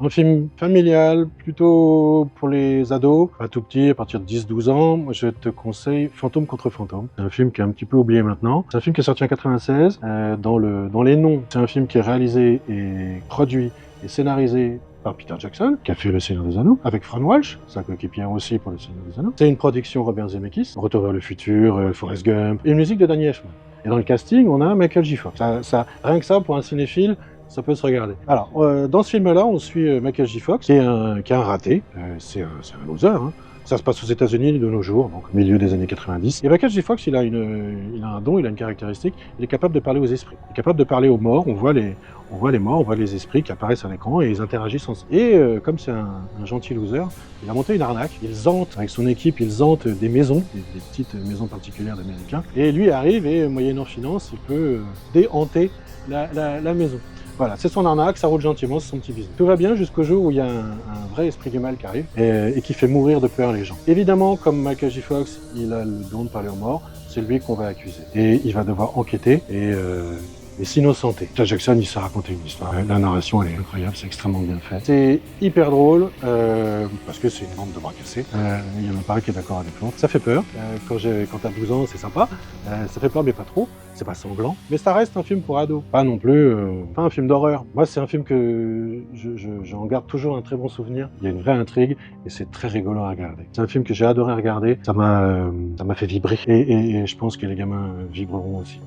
Un film familial, plutôt pour les ados, pas tout petit, à partir de 10-12 ans. Moi, je te conseille Fantôme contre Fantôme. C'est un film qui est un petit peu oublié maintenant. C'est un film qui est sorti en 96. Dans les noms, c'est un film qui est réalisé et produit et scénarisé par Peter Jackson, qui a fait Le Seigneur des Anneaux, avec Fran Walsh, sa coéquipière aussi pour Le Seigneur des Anneaux. C'est une production Robert Zemeckis, Retour vers le futur, Forrest Gump, et une musique de Danny Elfman. Et dans le casting, on a Michael J. Fox. Rien que ça, pour un cinéphile, ça peut se regarder. Alors, dans ce film-là, on suit Michael J. Fox, qui est un raté. C'est un loser, hein. Ça se passe aux États-Unis de nos jours, donc au milieu des années 90. Et Michael J. Fox, il a un don, il a une caractéristique. Il est capable de parler aux esprits. Il est capable de parler aux morts. On voit les morts, on voit les esprits qui apparaissent à l'écran et ils interagissent ensemble. Et comme c'est un gentil loser, il a monté une arnaque. Ils hantent, avec son équipe, ils hantent des maisons, des petites maisons particulières d'Américains. Et lui arrive et, moyennant finance, il peut déhanter la maison. Voilà, c'est son arnaque, ça roule gentiment, c'est son petit business. Tout va bien jusqu'au jour où il y a un vrai esprit du mal qui arrive et qui fait mourir de peur les gens. Évidemment, comme Michael J. Fox, il a le don de parler aux morts, c'est lui qu'on va accuser. Et il va devoir enquêter et s'innocenter. Peter Jackson, il sait raconter une histoire. La narration, elle est incroyable, c'est extrêmement bien fait. C'est hyper drôle, parce que c'est une bande de bras cassés. Il y en a pas un qui est d'accord avec l'autre. Ça fait peur. Quand t'as 12 ans, c'est sympa. Ça fait peur, mais pas trop. C'est pas sanglant. Mais ça reste un film pour ados. Pas non plus, pas un film d'horreur. Moi, c'est un film que j'en garde toujours un très bon souvenir. Il y a une vraie intrigue et c'est très rigolo à regarder. C'est un film que j'ai adoré regarder. Ça m'a fait vibrer. Et je pense que les gamins vibreront aussi.